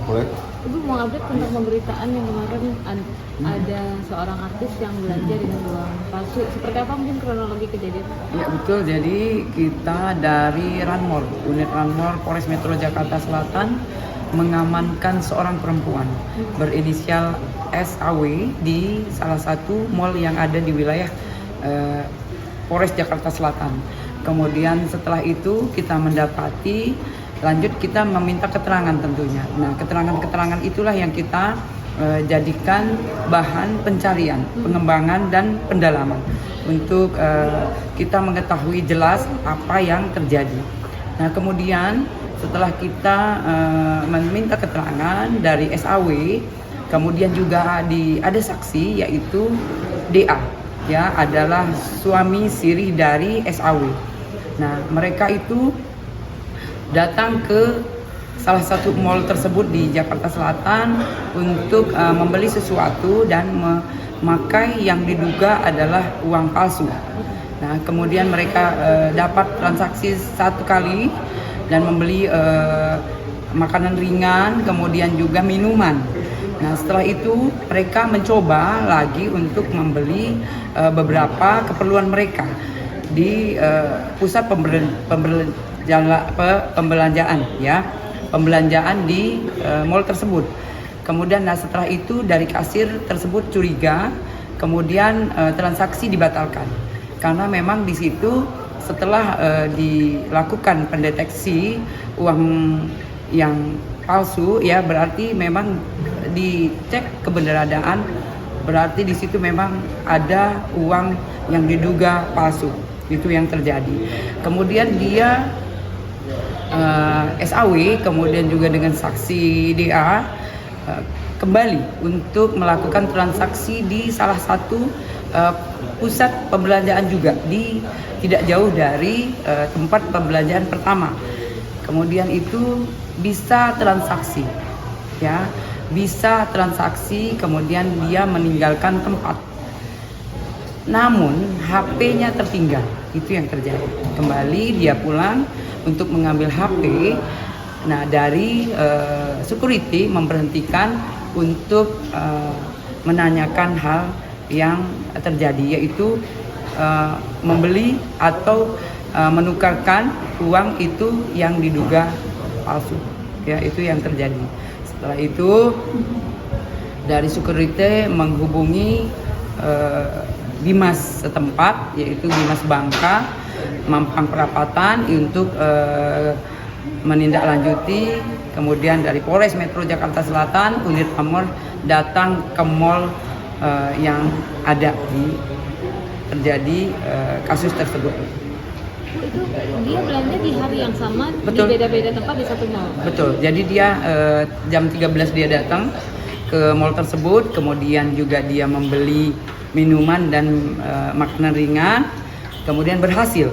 Boleh. Ibu mau update tentang pemberitaan yang kemarin ada seorang artis yang belanja dengan uang palsu. Seperti apa mungkin kronologi kejadian? Ya betul, jadi kita dari Ranmor, unit Ranmor Polres Metro Jakarta Selatan mengamankan seorang perempuan berinisial SAW di salah satu mall yang ada di wilayah Polres Jakarta Selatan. Kemudian setelah itu kita mendapati, lanjut kita meminta keterangan tentunya. Nah, keterangan-keterangan itulah yang kita jadikan bahan pencarian, pengembangan dan pendalaman untuk kita mengetahui jelas apa yang terjadi. Nah, kemudian setelah kita meminta keterangan dari SAW, kemudian juga ada saksi yaitu DA, ya, adalah suami siri dari SAW. Nah, mereka itu datang ke salah satu mall tersebut di Jakarta Selatan untuk membeli sesuatu dan memakai yang diduga adalah uang palsu. Nah, kemudian mereka dapat transaksi satu kali dan membeli makanan ringan, kemudian juga minuman. Nah, setelah itu mereka mencoba lagi untuk membeli beberapa keperluan mereka di pusat pembelanjaan di mall tersebut. Kemudian setelah itu dari kasir tersebut curiga, kemudian transaksi dibatalkan karena memang di situ setelah dilakukan pendeteksi uang yang palsu, ya berarti memang dicek keberadaan, berarti di situ memang ada uang yang diduga palsu. Itu yang terjadi. Kemudian dia SAW kemudian juga dengan saksi DA kembali untuk melakukan transaksi di salah satu pusat pembelanjaan juga di tidak jauh dari tempat pembelanjaan pertama. Kemudian itu bisa transaksi, ya, bisa transaksi. Kemudian dia meninggalkan tempat. Namun HP-nya tertinggal, itu yang terjadi. Kembali dia pulang untuk mengambil HP. Nah, dari security memberhentikan untuk menanyakan hal yang terjadi, yaitu membeli atau menukarkan uang itu yang diduga palsu. Ya, itu yang terjadi. Setelah itu dari security menghubungi Dimas setempat, yaitu Dimas Bangka Mampang Perapatan untuk menindaklanjuti. Kemudian dari Polres Metro Jakarta Selatan, unit Ranmor datang ke mall yang ada terjadi kasus tersebut. Itu dia belanja di hari yang sama. Betul. Di beda-beda tempat di satu mall. Betul. Jadi dia jam 13 dia datang ke mall tersebut, kemudian juga dia membeli minuman dan makanan ringan, kemudian berhasil.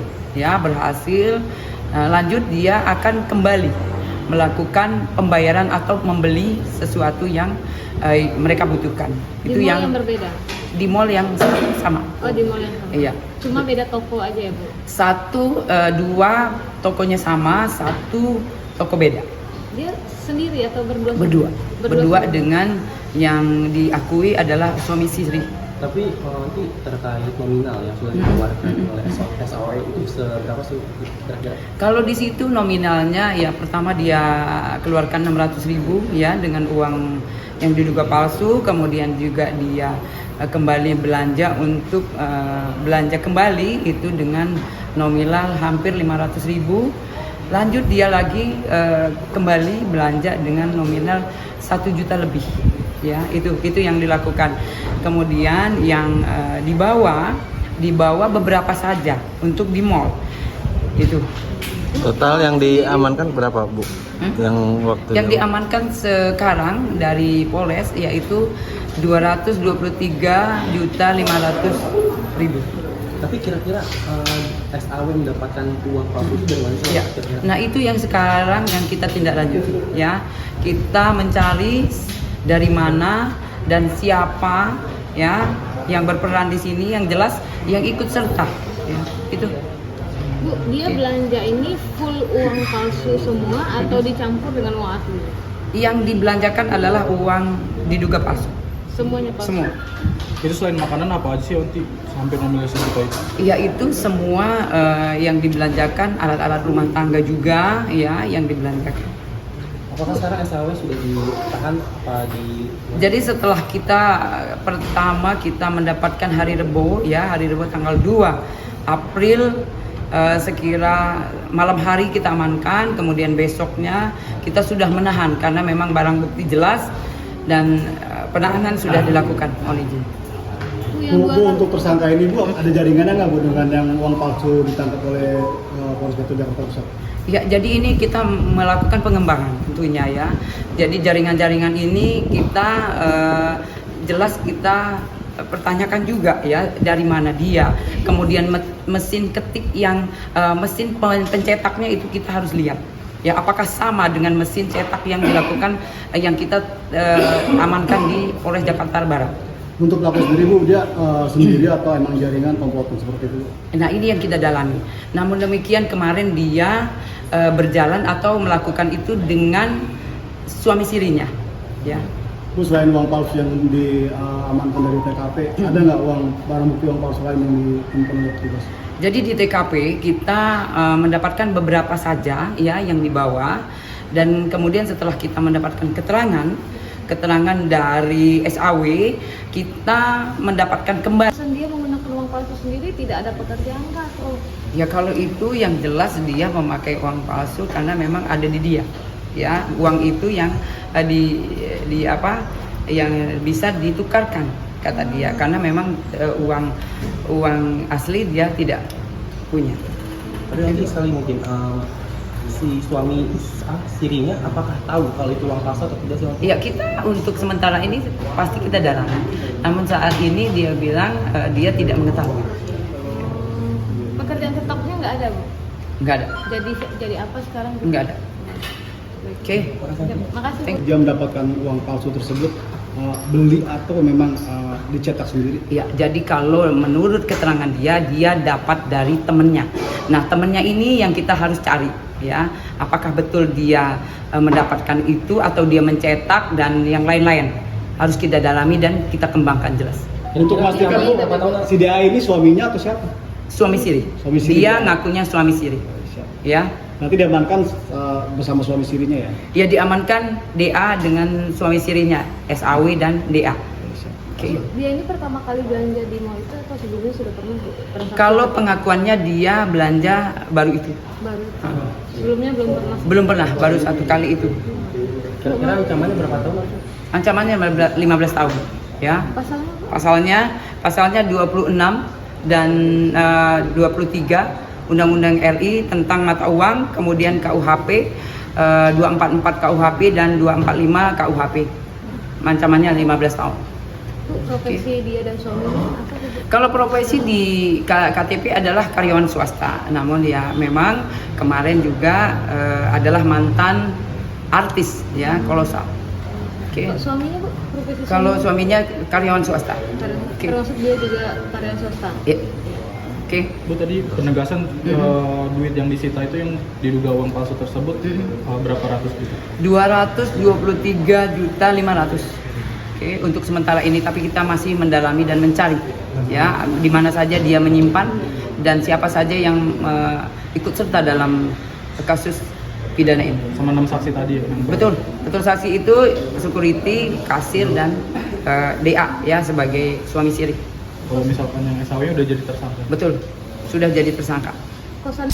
Lanjut dia akan kembali melakukan pembayaran atau membeli sesuatu yang mereka butuhkan. Di mall yang berbeda? Di mall yang sama. Oh, di mall yang sama. Iya. Cuma beda toko aja ya, Bu? Dua tokonya sama, satu toko beda. Dia sendiri atau berdua? Berdua dengan yang diakui adalah suami istri. Tapi nanti terkait nominal yang sudah dikeluarkan oleh SAW itu seberapa sih kira-kira? Kalau di situ nominalnya ya pertama dia keluarkan 600.000 ya dengan uang yang diduga palsu, kemudian juga dia kembali belanja untuk belanja kembali itu dengan nominal hampir 500.000. Lanjut dia lagi kembali belanja dengan nominal 1 juta lebih. Ya, itu yang dilakukan. Kemudian yang dibawa beberapa saja untuk di mall. Itu. Total yang diamankan berapa, Bu? Yang waktu yang diamankan sekarang dari Polres yaitu 223.500.000. Tapi kira-kira SAW mendapatkan uang palsu itu dari mana sih? Ya. Nah, itu yang sekarang yang kita tindak lanjuti, ya. Kita mencari dari mana dan siapa, ya, yang berperan di sini, yang jelas yang ikut serta, ya. Itu. Bu, dia belanja ini full uang palsu semua atau dicampur dengan uang asli? Yang dibelanjakan adalah uang diduga palsu. Semuanya palsu. Semua. Itu selain makanan apa aja sih Onti sampai nominal sejuta itu? Yaitu semua yang dibelanjakan, alat-alat rumah tangga juga ya yang dibelanjakan. Apakah sekarang SAW sudah ditahan apa di? Jadi setelah pertama kita mendapatkan hari Rebo tanggal 2 April sekira malam hari kita amankan, kemudian besoknya kita sudah menahan karena memang barang bukti jelas dan penahanan sudah dilakukan oleh izin. Bu, untuk tersangka ini Bu, ada jaringannya nggak Bu dengan yang uang palsu ditangkap oleh Polres Metro Jakarta Pusat? Ya, jadi ini kita melakukan pengembangan tentunya ya. Jadi jaringan-jaringan ini kita jelas kita pertanyakan juga ya dari mana dia. Kemudian mesin ketik yang mesin pencetaknya itu kita harus lihat. Ya, apakah sama dengan mesin cetak yang dilakukan yang kita amankan di Polres Jakarta Barat. Untuk pelaku sendiri Bu, dia sendiri atau emang jaringan komplotan seperti itu? Nah, ini yang kita dalami. Namun demikian kemarin dia berjalan atau melakukan itu dengan suami sirinya, ya. Bu, selain uang palsu yang diamankan dari TKP, ada nggak barang bukti uang palsu lain yang ditemukan oleh petugas? Jadi di TKP kita mendapatkan beberapa saja ya yang dibawa, dan kemudian setelah kita mendapatkan keterangan dari SAW, kita mendapatkan kembali. Dia menggunakan uang palsu sendiri, tidak ada pekerjaan kah? Ya kalau itu yang jelas dia memakai uang palsu karena memang ada di dia. Ya, uang itu yang yang bisa ditukarkan kata dia karena memang uang asli dia tidak punya. Ada lagi sekali mungkin si suami sirinya apakah tahu kalau itu uang palsu atau tidak sih? Ya, kita untuk sementara ini pasti kita dalami. Namun saat ini dia bilang dia tidak mengetahui. Pekerjaan tetapnya nggak ada, Bu? Nggak ada. Jadi apa sekarang? Bu? Nggak ada. Oke. Makasih, Bu. Dia mendapatkan uang palsu tersebut beli atau memang dicetak sendiri? Ya, jadi kalau menurut keterangan dia dapat dari temennya. Nah, temennya ini yang kita harus cari, ya. Apakah betul dia mendapatkan itu atau dia mencetak dan yang lain-lain. Harus kita dalami dan kita kembangkan jelas. Dan untuk memastikan Bu, si DA ini suaminya atau siapa? Suami siri. Suami siri. Dia ngakunya suami siri. Ya. Nanti diamankan bersama suami sirinya ya? Ya, diamankan DA dengan suami sirinya, SAW dan DA. Oke. Dia ini pertama kali belanja di mall itu atau sebelumnya sudah pernah, Bu? Kalau pengakuannya dia belanja baru itu. Baru. Sebelumnya belum pernah. Belum pernah, baru satu kali itu. Kira-kira ancamannya berapa tahun? Ancamannya 15 tahun, ya. Pasalnya? Pasalnya 26 dan 23 Undang-Undang RI tentang mata uang, kemudian KUHP 244 KUHP dan 245 KUHP. Ancamannya 15 tahun. Bu, profesi dia dan suaminya apa, Bu? Kalau profesi di KTP adalah karyawan swasta, namun ya memang kemarin juga adalah mantan artis ya, kolosal. Oke. Suaminya, Bu, profesi Kalau suaminya karyawan swasta. Oke. Termasuk dia juga karyawan swasta. Ya. Oke. Bu, tadi penegasan duit yang disita itu yang diduga uang palsu tersebut berapa ratus juta? 223.500.000. Oke, untuk sementara ini, tapi kita masih mendalami dan mencari ya di mana saja dia menyimpan dan siapa saja yang ikut serta dalam kasus pidana ini. Sama 6 saksi tadi ya? Betul saksi itu security, kasir dan DA ya sebagai suami siri. Kalau misalkan yang SAW udah jadi tersangka? Betul, sudah jadi tersangka. Kosan